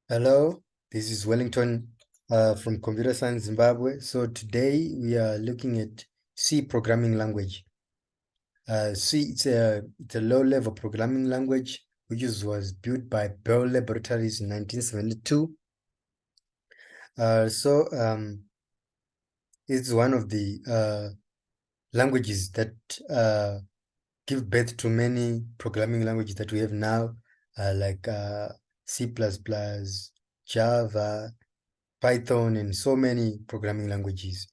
Hello, this is Wellington from Computer Science Zimbabwe. So today we are looking at C programming language. C it's a low-level programming language which was built by Bell Laboratories in 1972. It's one of the languages that give birth to many programming languages that we have now, like C++, Java, Python, and so many programming languages.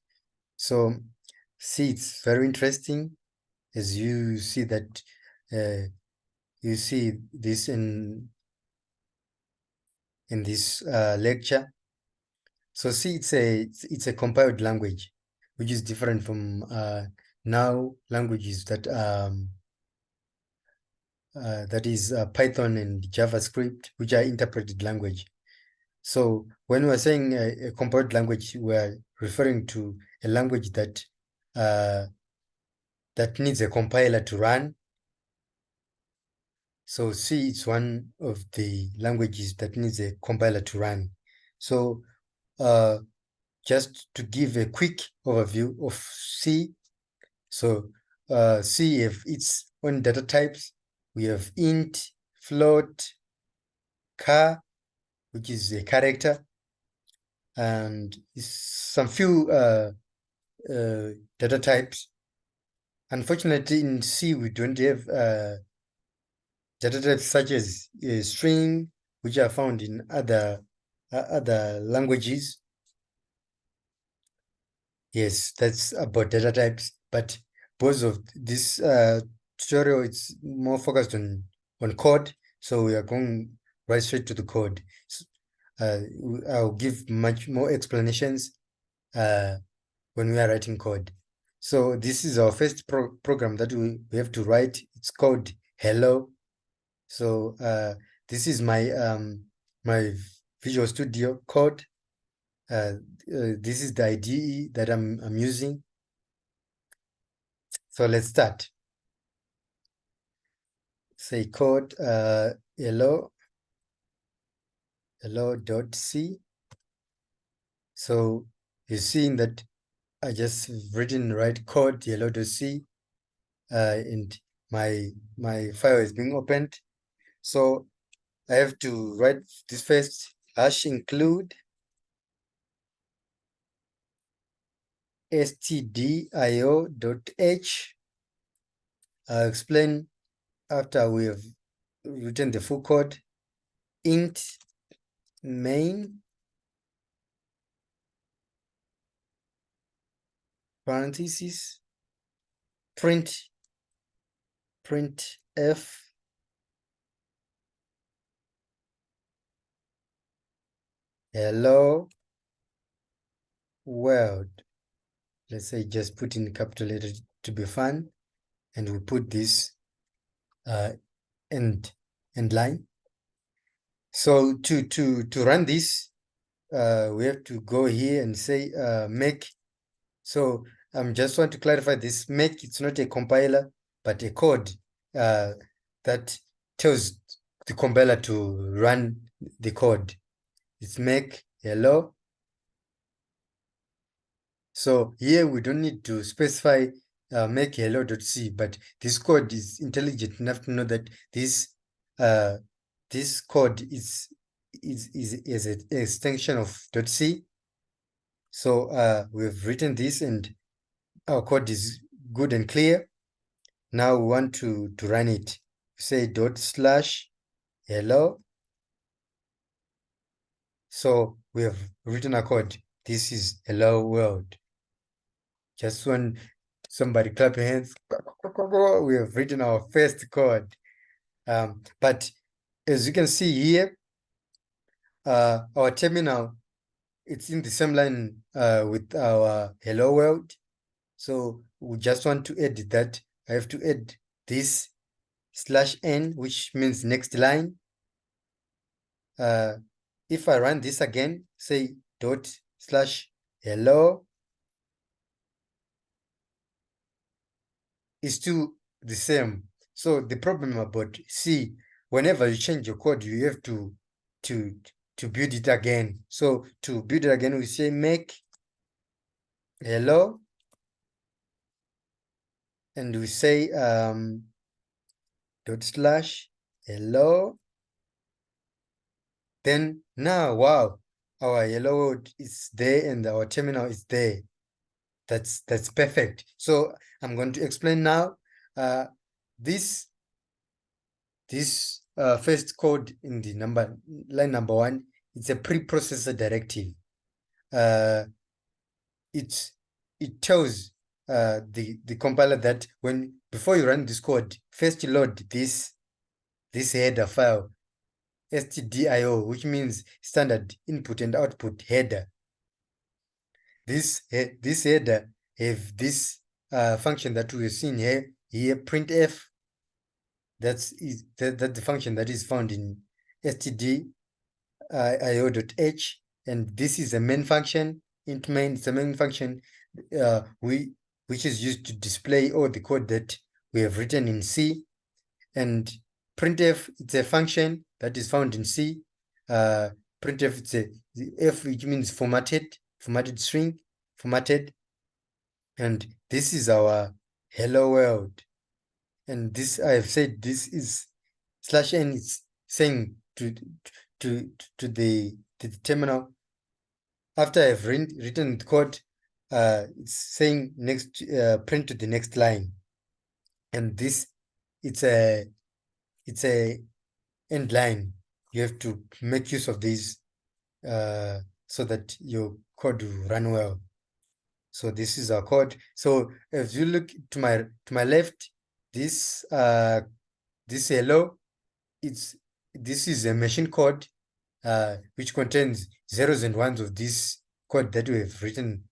So C, it's very interesting as you see that you see this in this lecture. So C, it's a compiled language, which is different from now languages that is Python and JavaScript, which are interpreted language. So when we're saying a compiled language, we're referring to a language that needs a compiler to run. So C is one of the languages that needs a compiler to run. So just to give a quick overview of C. So C have its own data types. We have int, float, char, which is a character, and some few data types. Unfortunately, in C, we don't have data types such as string, which are found in other languages. Yes, that's about data types. But because of this tutorial, it's more focused on code. So we are going right straight to the code. So, I'll give much more explanations when we are writing code. So this is our first program that we have to write. It's called hello. So this is my my Visual Studio code. This is the IDE that I'm using. So let's start. Say code hello.c. So you're seeing that I just written right code hello.c and my file is being opened. So I have to write this first #include stdio.h. I'll explain after we have written the full code. Int main parentheses print f hello world. Let's say just put in capital letters to be fun, and we put this end line. So to run this, we have to go here and say make. So just want to clarify this. Make, it's not a compiler, but a code that tells the compiler to run the code. It's make hello. So here we don't need to specify make hello.c, but this code is intelligent enough to know that this code is an extension of .c. So we've written this and our code is good and clear. Now we want to run it. Say ./hello. So we have written a code. This is hello world. Just when somebody clap your hands, we have written our first code. But as you can see here, our terminal, it's in the same line with our hello world. So we just want to edit that. I have to add this /n, which means next line. If I run this again, say ./hello, is still the same. So the problem about C, whenever you change your code, you have to build it again. So to build it again, we say make hello, and we say dot slash hello. Then now, wow, our hello world is there and our terminal is there. That's perfect. So I'm going to explain now. This first code in the line number 1, it's a preprocessor directive. It tells the compiler that before you run this code, first you load this header file, stdio, which means standard input and output header. This header have this function that we've seen here printf. That's the function that is found in stdio.h, and this is a main function. Int main is a main function which is used to display all the code that we have written in C. And printf, it's a function that is found in C. Printf, it's the f, which means formatted string, formatted. And this is our hello world. And this, I have said, this is /n is saying to the terminal, after I've written the code, it's saying next print to the next line. And this, it's a end line. You have to make use of these so that your code will run well. So this is our code. So if you look to my left, this hello, this is a machine code which contains zeros and ones of this code that we have written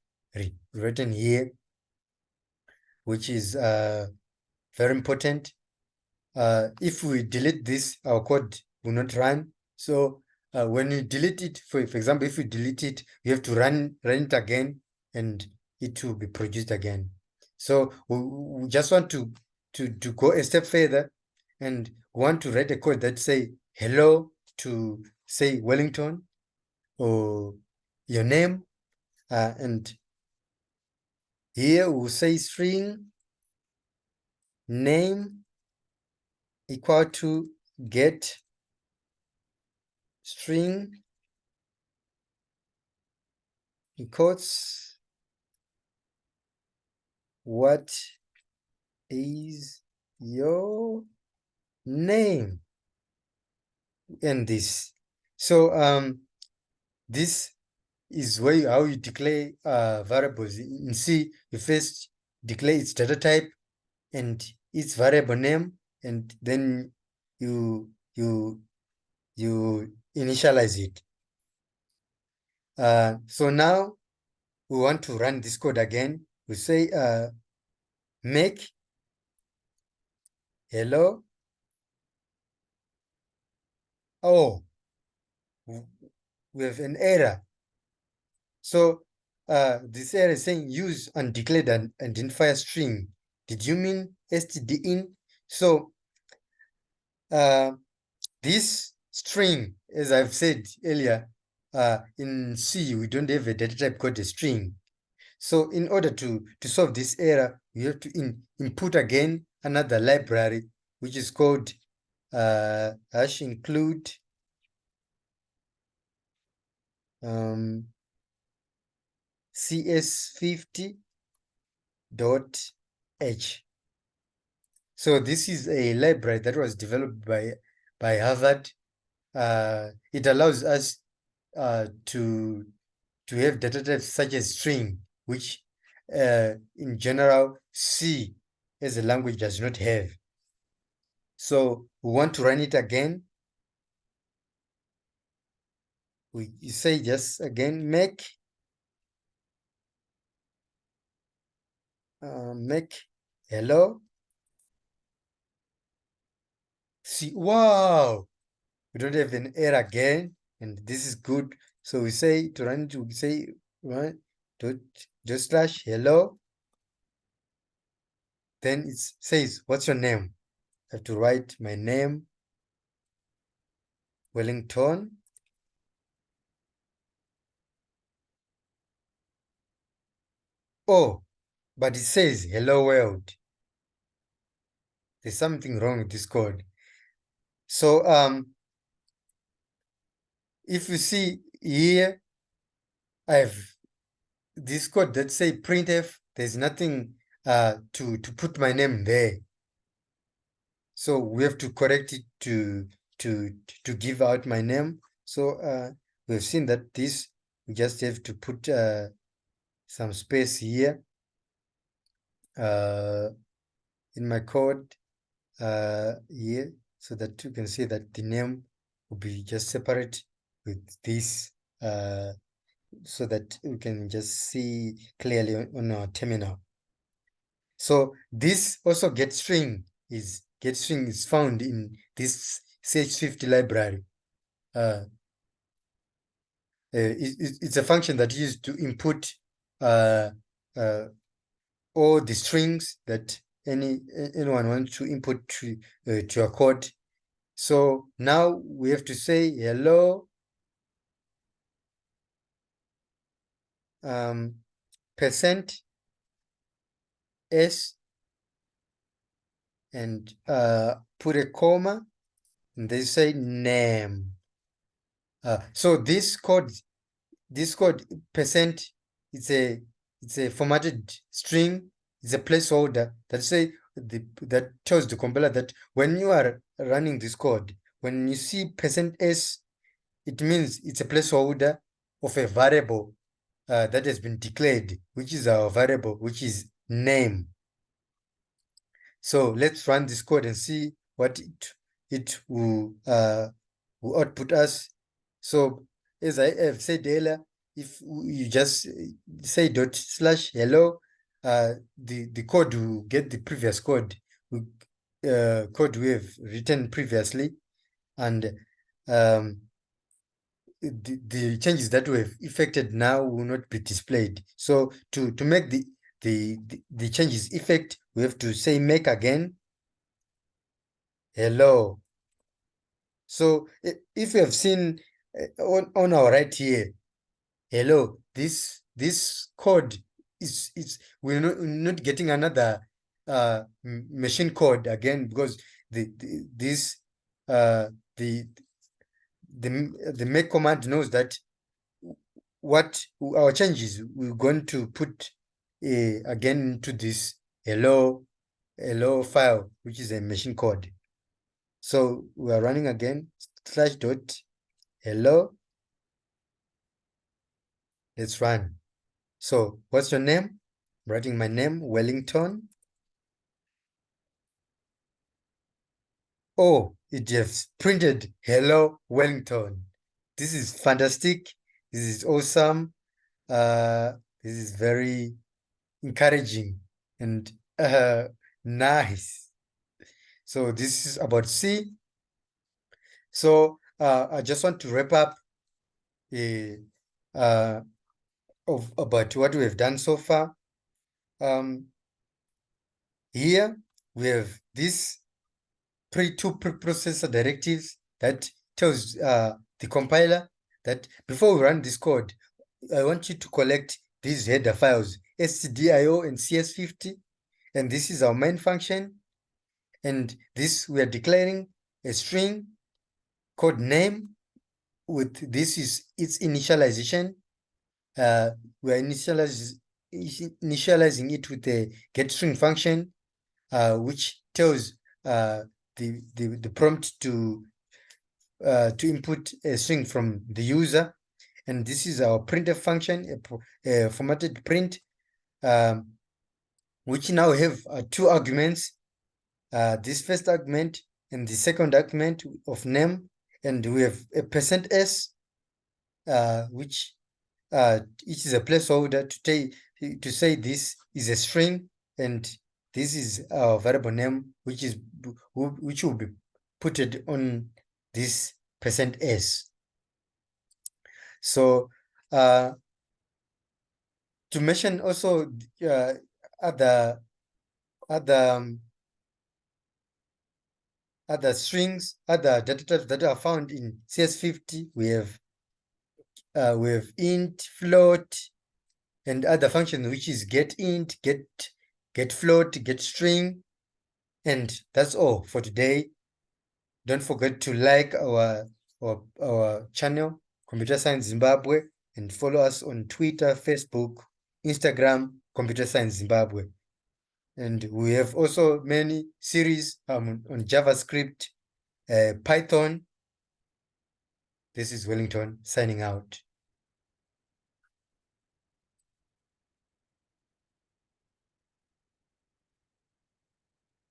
here, which is very important. If we delete this, our code will not run. So when you delete it, for example, if we delete it, you have to run it again, and it will be produced again. So we just want to go a step further, and want to write a code that say hello to, say, Wellington or your name, and here we'll say string name equal to get string equals what is your name, and this. So this is how you declare variables in C. You first declare its data type and its variable name, and then you initialize it. So now we want to run this code again. We say make hello. Oh, we have an error. So this error is saying use undeclared identifier string. Did you mean stdin? So this string, as I've said earlier, in C, we don't have a data type called a string. So in order to solve this error, we have to input again another library, which is called hash include cs50.h. So this is a library that was developed by Harvard. It allows us to have data types such as string, which in general C as a language does not have. So we want to run it again. We say just again make hello. See, wow, we don't have an error again, and this is good. So we say to run it, we say run dot slash hello. Then it says, what's your name? I have to write my name, Wellington. Oh, but it says hello world. There's something wrong with this code. So if you see here, I have this code that say printf. There's nothing to put my name there. So we have to correct it to give out my name. So we've seen that this, we just have to put some space here in my code here, so that you can see that the name will be just separate with this, so that we can just see clearly on our terminal. So this also getString is found in this ch50 library. It's a function that used to input all the strings that anyone wants to input to a code. So now we have to say hello percent s and put a comma, and they say name. So this code percent, it's a formatted string. It's a placeholder that tells the compiler that when you are running this code, when you see %s, it means it's a placeholder of a variable that has been declared, which is our variable, which is name. So let's run this code and see what it will output us. So as I have said earlier, if you just say /hello, the code will get the previous code we have written previously, and the changes that we've effected now will not be displayed. So to make the changes effect, we have to say make again hello. So if you have seen on our right here, hello, this code is we're not getting another machine code again, because this the make command knows that what our changes we're going to put again into this hello file, which is a machine code. So we are running again /hello. Let's run. So what's your name? I'm writing my name, Wellington. Oh, it has printed hello Wellington. This is fantastic. This is awesome. This is very encouraging and nice. So this is about C. So I just want to wrap up about what we have done so far. Here we have this two preprocessor directives that tells the compiler that before we run this code, I want you to collect these header files, stdio and cs50, and this is our main function. And this, we are declaring a string called name. With this is its initialization. We are initializing it with a getString function, which tells the prompt to input a string from the user. And this is our printf function, a formatted print, which now have two arguments, this first argument and the second argument of name. And we have a %s, which it is a placeholder to say this is a string, and this is our variable name, which will be put on this %s. So to mention also other strings, other data types that are found in CS50, we have int, float, and other functions, which is get int, get float, get string. And that's all for today. Don't forget to like our channel, Computer Science Zimbabwe, and follow us on Twitter, Facebook, Instagram, Computer Science Zimbabwe. And we have also many series on JavaScript, Python. This is Wellington signing out.